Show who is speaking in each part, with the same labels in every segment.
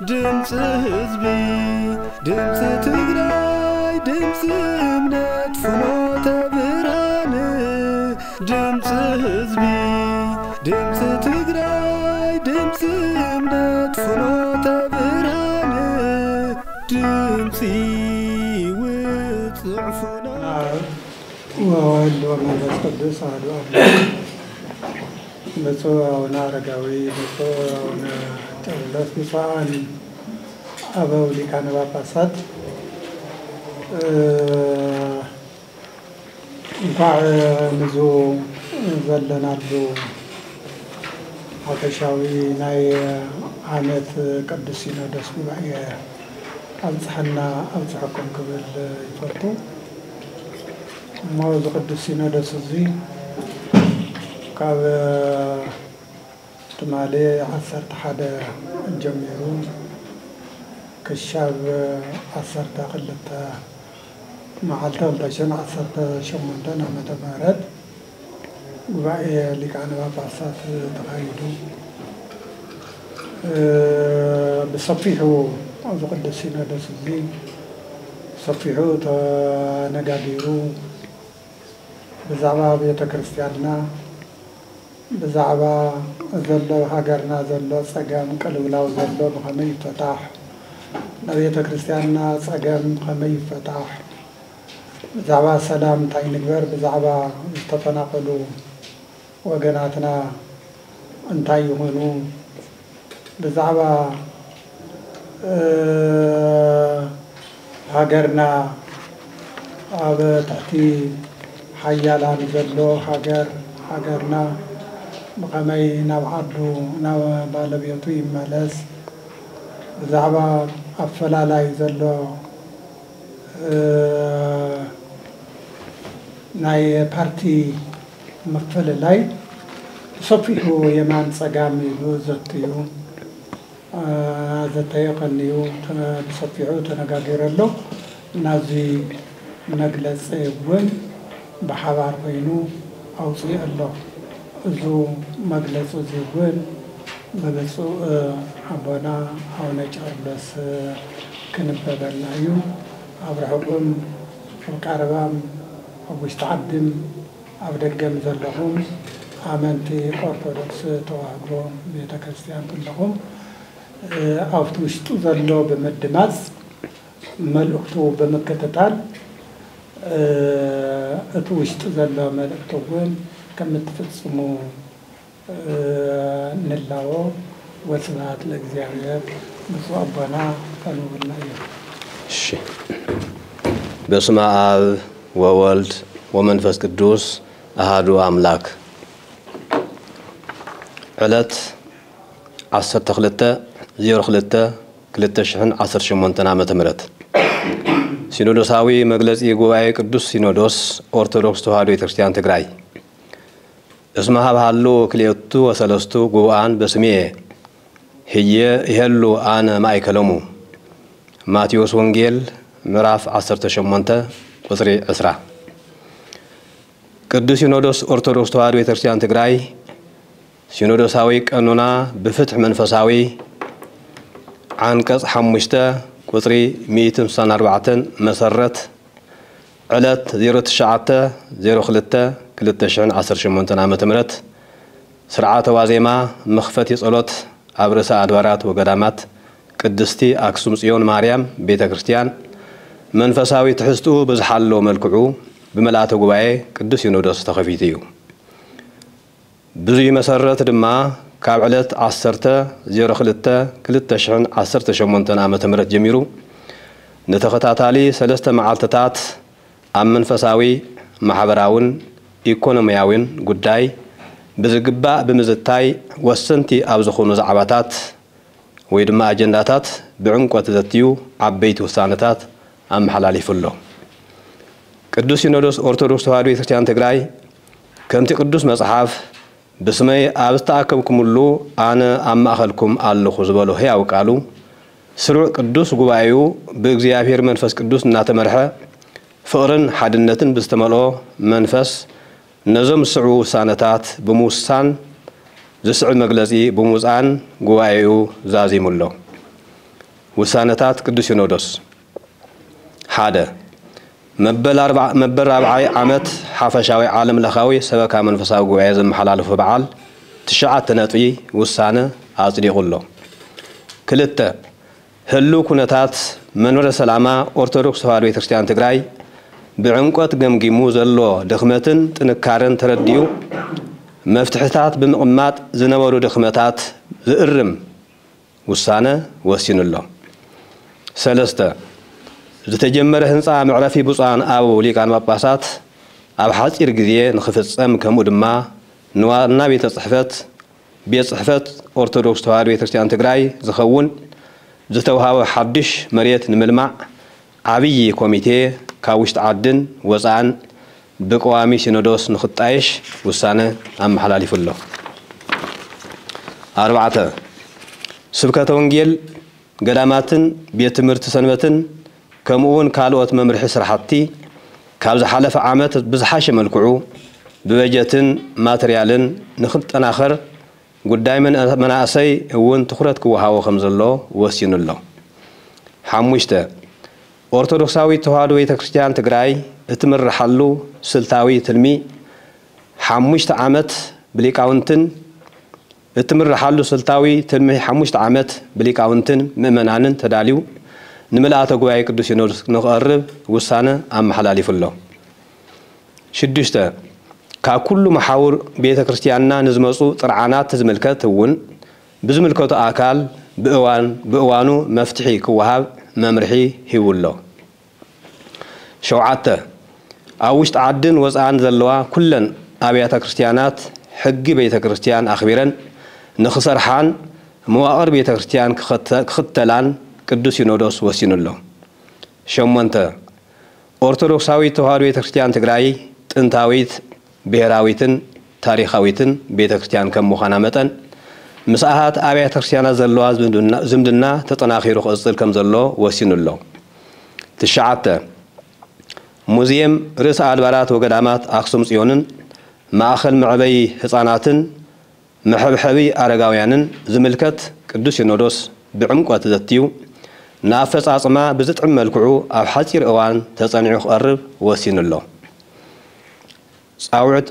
Speaker 1: ድምጽ ህዝቢ ድምጽ ትግራይ ድምጽ እምነት ፍኖተ ብርሃን ድምጽ ህዝቢ ድምጽ ትግራይ ድምጽ እምነት ፍኖተ ብርሃን ድምጽ ውጽዕፉና
Speaker 2: ወወልድ ወመንፈስ ቅዱስ አሐዱ አምላክ ብፁዕ አረጋዊ ብፁዕ ጨርሎስ ብፁዓን አበው ሊቃነ ጳጳሳት እንኳዕ ንዙ ዘለናሉ ሓፈሻዊ ናይ ዓመት ቅዱስ ሲኖዶስ ጉባኤ ኣብፅሐና ኣብፅሐኩም ክብል ይፈቱ እሞ እዚ ቅዱስ ሲኖዶስ እዚ ካብ ትማሊ 11 ጀሚሩ ክሻብ 12 መዓልተ 2018 ዓመተ ምህረት ጉባኤ ሊቃነ ጳጳሳት ተካሂዱ ብሰፊሑ ኣብዚ ቅዱስ ሲኖዶስ እዚ ሰፊሑ ተነጋጊሩ ብዛዕባ ቤተ ክርስቲያንና ብዛዕባ ዘሎ ሃገርና ዘሎ ፀገም ቅልውላው ዘሎ ብኸመይ ይፈታሕ ቤተ ክርስቲያንና ፀገም ከመይ ይፈታሕ ብዛዕባ ሰላም እንታይ ንግበር ብዛዕባ ዝተፈናቀሉ ወገናትና እንታይ ይሆኑ ብዛዕባ ሃገርና ኣብ ትሕቲ ሓያላን ዘሎ ሃገርና ብኸመይ ናብ ዓዱ ናብ ባለቤቱ ይመለስ ብዛዕባ ኣፈላላይ ዘሎ ናይ ፓርቲ መፈለላይ ሰፊሑ የማን ፀጋም ኢሉ ዘትዩ ዘተየቀልዩ ሰፊሑ ተነጋጊረሎ ናዚ መግለፂ እውን ብሓባር ኮይኑ ኣውፅኡ ኣሎ እዙ መግለፂ እዚ እውን ብብፁዕ ኣቦና ኣቡነ ጨርሎስ ክንበበልና እዩ ኣብ ርሑቅም ኣብ ቀረባም ኣብ ውሽጢ ዓድም ኣብ ደገም ዘለኹም ኣመንቲ ኦርቶዶክስ ተዋህዶ ቤተ ክርስቲያን ኩለኹም ኣብቲ ውሽጡ ዘሎ ብምድማፅ መልእኽቱ ብምክትታል እቲ ውሽጡ ዘሎ መልእኽቱ እውን ከምትፍጽሙ ንላዎ ወስብሐት ለእግዚአብሔር ብፁዕ አቦና ከንብርና እዩ።
Speaker 3: እሺ በስመ አብ ወወልድ ወመንፈስ ቅዱስ አሐዱ አምላክ ዕለት 12/02/2018 ዓመተ ምህረት ሲኖዶሳዊ መግለጺ ጉባኤ ቅዱስ ሲኖዶስ ኦርቶዶክስ ተዋህዶ ቤተክርስቲያን ትግራይ اسمها بحالو كليوتو وسلستو قوان بسميه هي يهلو أنا مايكلومو ماتيوس ونجيل مراف 18 قصري أسرع قدس سينودوس أرثوذكس تواهدو ቤተክርስቲያን ትግራይ ሲኖዶሳዊ ቀኖና بفتح منفساوي አንቀጽ 5 ቁጥሪ 164 መሰረት ዕለት 09/02/2018 ዓመተ ምህረት ስርዓተ ዋዜማ መኽፈቲ ጸሎት ኣብ ርእሰ ኣድባራት ወገዳማት ቅድስቲ ኣክሱም ጽዮን ማርያም ቤተክርስቲያን መንፈሳዊ ትሕዝቱ ብዝሓሎ መልክዑ ብመላእተ ጉባኤ ቅዱስ ሲኖዶስ ተኸፊቱ እዩ ብዙይ መሰረት ድማ ካብ ዕለት 10/02/2018 ዓመተ ምህረት ጀሚሩ ነተኸታታሊ 3 መዓልትታት ኣብ መንፈሳዊ ማሕበራውን ኢኮኖሚያውን ጉዳይ ብዝግባእ ብምዝታይ ወሰንቲ ኣብ ዝኾኑ ዛዕባታት ወይ ድማ ኣጀንዳታት ብዕንቆት ዘትዩ ዓበይቲ ውሳነታት ኣመሓላሊፉሎ ቅዱስ ሲኖዶስ ኦርቶዶክስ ተዋህዶ ቤተክርስቲያን ትግራይ ከምቲ ቅዱስ መጽሓፍ ብስመይ ኣብ ዝተኣከብኩምሉ ኣነ ኣብ ማእኸልኩም ኣለኹ ዝበሎ ሕያው ቃሉ ስሩዕ ቅዱስ ጉባኤኡ ብእግዚአብሔር መንፈስ ቅዱስ እናተመርሐ ፍቅርን ሓድነትን ብዝተመልኦ መንፈስ نزم سعو سانتات بموسان زسعود مجلسي بموزان جوايو زازي ملو وسانتات قدوس سينودوس حدا مبل 4 عامات حفشاوي عالم لخاوي سبكا منفساو جواي زم حلالف بعال 9 نطي وسانه اصديق له كلته هلو كنتات منور سلاما أرثوذكس تواهدو ቤተክርስቲያን ትግራይ بعمقت ገምጊሙ ዘሎ ድኽመትን ጥንካረን ተረዲዩ መፍትሕታት ብምቕማጥ ዝነበሩ ድኽመታት ዝእርም ውሳነ ወሲኑሎ ሰለስተ ዝተጀመረ ህንፃ ምዕረፊ ብፁዓን አበው ሊቃነ ጳጳሳት ኣብ ሓፂር ግዜ ንኽፍጸም ከምኡ ድማ ንዋና ቤተ ጽሕፈት ኦርቶዶክስ ተዋህዶ ቤተክርስቲያን ትግራይ ዝኸውን ዝተውሃበ ሓድሽ መሬት ንምልማዕ ዓብይ ኮሚቴ ካብ ውሽጢ ዓድን ወፃእን ብቀዋሚ ሲኖዶስ ንኽጣየሽ ውሳነ ኣመሓላሊፉሎ 4 ስብከተ ወንጌል ገዳማትን ቤት ትምህርቲ ሰንበትን ከምኡውን ካልኦት መምርሒ ስራሕቲ ካብ ዝሓለፈ ዓመት ብዝሓሸ መልክዑ ብበጀትን ማተርያልን ንኽጠናኸር ጉዳይ መናእሰይ እውን ትኹረት ክወሃቦ ከም ዘሎ ወሲኑሎ 5 ኦርቶዶክሳዊ ተዋህዶ ቤተክርስቲያን ትግራይ እትምርሓሉ ስልታዊ ትልሚ 5 ዓመት ብሊቃውንትን እትምርሓሉ ስልታዊ ትልሚ 5 ዓመት ብሊቃውንትን ምእመናንን ተዳልዩ ንምልአተ ጉባኤ ቅዱስ ሲኖዶስ ንኽቐርብ ውሳነ ኣመሓላሊፉሎ 6 ካብ ኩሉ መሓውር ቤተክርስቲያንና ንዝመፁ ጥርዓናት ዝምልከት እውን ብዝምልከቱ ኣካል ብእዋኑ መፍትሒ ክወሃብ መምርሒ ሂቡሎ 7 ኣብ ውሽጢ ዓድን ወፃእን ዘለዋ ኩለን ኣብያተ ክርስቲያናት ሕጊ ቤተክርስቲያን ኣኽቢረን ንኽሰርሓን መዋቕር ቤተክርስቲያን ክኽተላን ቅዱስ ሲኖዶስ ወሲኑሎ 8 ኦርቶዶክሳዊ ተዋህዶ ቤተክርስቲያን ትግራይ ጥንታዊት ብሔራዊትን ታሪኻዊትን ቤተክርስቲያን ከም ምዃና መጠን ምስኣሃት ኣብያተ ክርስቲያናት ዘለዋ ዝምድና ተጠናኺሩ ክቕፅል ከም ዘሎ ወሲኑሎ 9 ሙዚየም ርእሰ ኣድባራት ወገዳማት ኣክሱም ጽዮንን ማእኸል መዕበይ ህፃናትን መሕብሐቢ ኣረጋውያንን ዝምልከት ቅዱስ ሲኖዶስ ብዕምቆት ዘትዩ ንኣፈጻጽማ ብዝጥዕም መልክዑ ኣብ ሓፂር እዋን ተጸኒዑ ክቐርብ ወሲኑሎ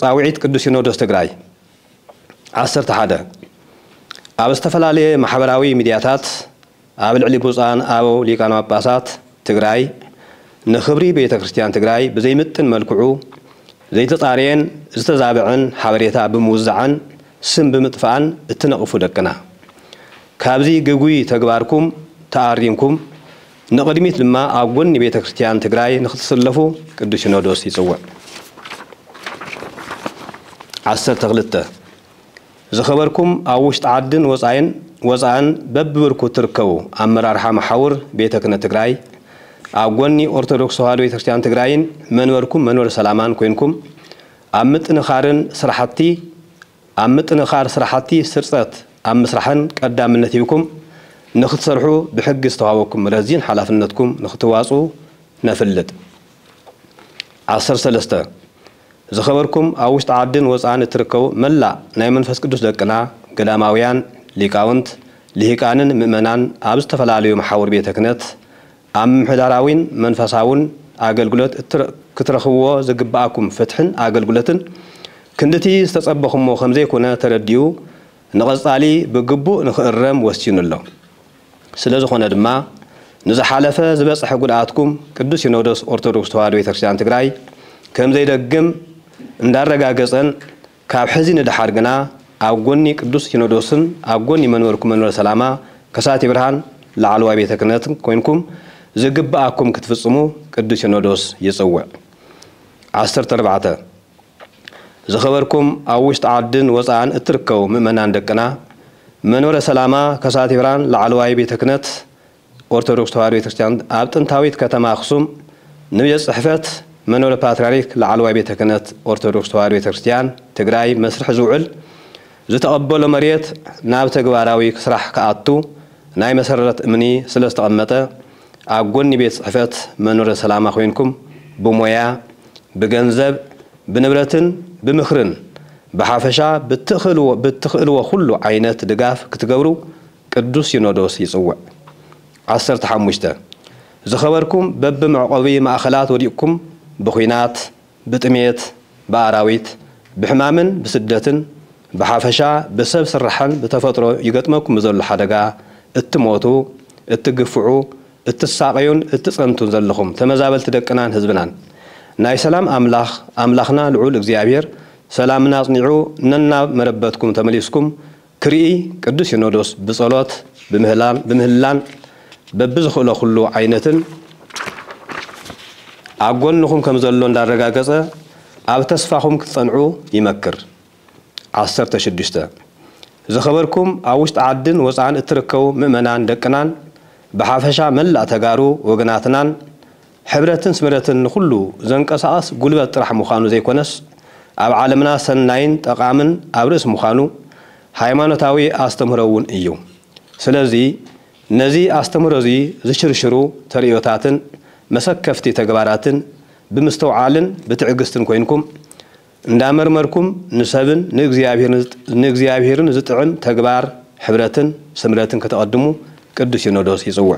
Speaker 3: ጻውዒት ቅዱስ ሲኖዶስ ትግራይ 11 ኣብ ዝተፈላለየ ማሕበራዊ ሚድያታት ኣብ ልዕሊ ብፁዓን አበው ሊቃነ ጳጳሳት ትግራይ ንኽብሪ ቤተክርስቲያን ትግራይ ብዘይምጥን መልክዑ ዘይተጻርየን ዝተዛብዐን ሓበሬታ ብምውዛዕን ስም ብምጥፋእን እትነቕፉ ደቅና ካብዚ ግጉይ ተግባርኩም ተኣሪምኩም ንቕድሚት ድማ ኣብ ጎኒ ቤተክርስቲያን ትግራይ ንኽትሰለፉ ቅዱስ ሲኖዶስ ይጽውዕ 12 ዝኸበርኩም ኣብ ውሽጢ ዓድን ወፃእን በብብርኩ ትርከቡ ኣመራርሓ መሓውር ቤተ ክህነት ትግራይ ኣብ ጎኒ ኦርቶዶክስ ተዋህዶ ቤተክርስቲያን ትግራይን መንበርኩም መንበረ ሰላማን ኮይንኩም ኣብ ምጥንኻር ስራሕቲ ስርፀት ኣብ ምስራሕን ቀዳምነት ሂብኩም ንኽትሰርሑ ብሕጊ ዝተዋሃበኩም ረዚን ሓላፍነትኩም ንኽትዋፁ ነፍልጥ 13 ዝኸበርኩም ኣብ ውሽጢ ዓድን ወፃእን እትርከቡ መላእ ናይ መንፈስ ቅዱስ ደቅና ገዳማውያን ሊቃውንት ልሂቃንን ምእመናን ኣብ ዝተፈላለዩ መሓውር ቤተ ክህነት ኣብ ምሕዳራዊን መንፈሳውን ኣገልግሎት ክትረኽብዎ ዝግባኣኩም ፍትሕን ኣገልግሎትን ክንድቲ ዝተጸበኹሞ ከም ዘይኮነ ተረዲኡ ንቐጻሊ ብግቡእ ንኽእረም ወሲኑሎ ስለ ዝኾነ ድማ ንዝሓለፈ ዝበፅሐ ጉድኣትኩም ቅዱስ ሲኖዶስ ኦርቶዶክስ ተዋህዶ ቤተክርስቲያን ትግራይ ከም ዘይደግም እንዳረጋገፀን ካብ ሕዚ ንድሓር ግና ኣብ ጎኒ ቅዱስ ሲኖዶስን ኣብ ጎኒ መንበርኩም መንበረ ሰላማ ከሳቴ ብርሃን ላዕለዋይ ቤተ ክህነት ኮይንኩም ዝግባኣኩም ክትፍጽሙ ቅዱስ ሲኖዶስ ይጽውዕ 14 ዝኸበርኩም ኣብ ውሽጢ ዓድን ወፃእን እትርከቡ ምእመናን ደቅና መንበረ ሰላማ ከሳቴ ብርሃን ላዕለዋይ ቤተ ክህነት ኦርቶዶክስ ተዋህዶ ቤተክርስቲያን ኣብ ጥንታዊት ከተማ ኣክሱም ንቤት ጽሕፈት መንበረ ፓትርያርክ ላዕለዋይ ቤተ ክህነት ኦርቶዶክስ ተዋህዶ ቤተክርስቲያን ትግራይ መስርሕ ዝውዕል ዝተቐበሎ መሬት ናብ ተግባራዊ ስራሕ ከኣቱ ናይ መሰረት እምኒ ስለ ዝተቐመጠ ኣብ ጎኒ ቤት ጽሕፈት መንበረ ሰላማ ኮይንኩም ብሞያ ብገንዘብ ብንብረትን بمخرن بحافشا بتخلو كل عينات دقاف كتقبرو قدوس سينودوس يصوع 15 زخبركم بب معقبي مأخلات وديكم بخينات بتميت بأراويت بحمامن بسدتن بحافشا بسب سرحن بتفطرو يقطمكم زل حدقا اتموتو اتقفعو اتساقيون اتسقمتون زلخم تمزابل تدقنان حزبنان ناي سلام املاخنا لعول እግዚአብሔር سلامنا صنعو ننا مربتكم تمليسكم كري قدوس سينودوس بصلوت بمهلان ببزخلو كله عينتن اغونكم كمزلو እንዳረጋገጸ ኣብ ተስፋኹም ክትጸንዑ ይመክር 16 زخبركم اوشت عدن وصعن اتركو مؤمنان دقنان بحافشا ملأ تغارو وغناتنان حبرتن سمرتن كله زنقساس غلبت طرح مخانو زيكونس اب عالمنا سناين تقامن ابرس مخانو ሃይማኖታዊ አስተምረውን እዩ ስለዚህ ነዚህ አስተምሮዚ ዝሽርሽሩ ተሪዮታትን መሰከፍቲ ተግባራትን ብምስተውዓልን በትዕግስትን ኮይንኩም እንዳመርመርኩም ንሰብን ንእግዚአብሔርን ዝጥዕም ተግባር ሕብረትን ስምረትን ከተቀድሙ ቅዱስ ሲኖዶስ ይጽውዕ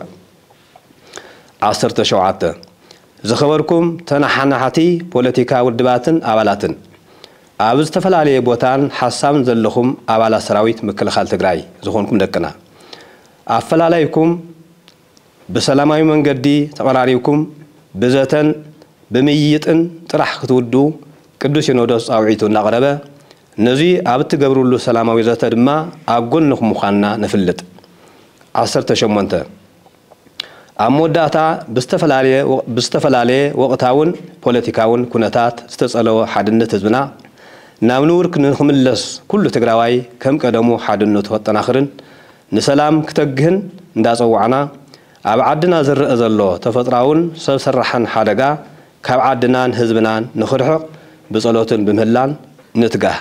Speaker 3: 17 ዝኸበርኩም ተናሓናሓቲ ፖለቲካ ውድባትን አባላትን ኣብ ዝተፈላልየ ቦታን ሓሳብን ዘለኹም አባላት ሰራዊት ምክልኻል ትግራይ ዝኾንኩም ደቅና አፈላላይኩም በሰላማዊ መንገዲ ተቀራሪብኩም በዘተን በመይጥን ጥራሕ ክትውዱ ቅዱስ ሲኖዶስ ጻውዒቱ እናቀረበ ነዚ ኣብ ትገብሩሉ ሰላማዊ ዘተ ድማ ኣጎንኩም ምዃንና ነፍልጥ 18 ኣሞዳታ ብስተፈላለየ ወቅታውን ፖለቲካውን ኩነታት ዝተጸለወ ሓድነት ህዝብና ናብ ንውርክ ንኽምለስ ኩሉ ትግራዋይ ከም ቀደሙ ሓድነቱ ተጠናኽርን ንሰላም ክትግህን እንዳጸውዓና ኣብ ዓድና ዝርአ ዘሎ ተፈጥራውን ሰብ ሰራሕን ሓደጋ ካብ ዓድናን ህዝብናን ንኽርሕቕ بصلوتن بمهلان نتقاه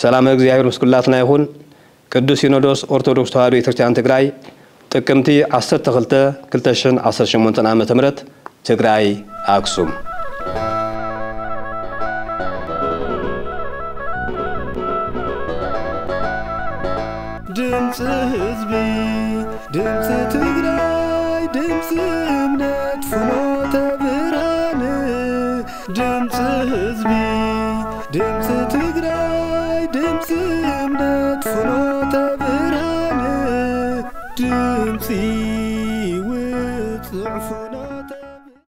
Speaker 3: سلام እግዚአብሔር ምስኩላትና ይሁን ቅዱስ ሲኖዶስ ኦርቶዶክስ ተዋሕዶ ቤተክርስቲያን ትግራይ ጥቅምቲ 12 2018 ዓመተ ምህረት ትግራይ አክሱም
Speaker 1: ድምጽ ህዝቢ ድምጽ ትግራይ ድምጽ እምነት ፍኖተ ብርሃን ድምጽ ህዝቢ ድምጽ ትግራይ ድምጽ እምነት ፍኖተ ብርሃን ድምጽ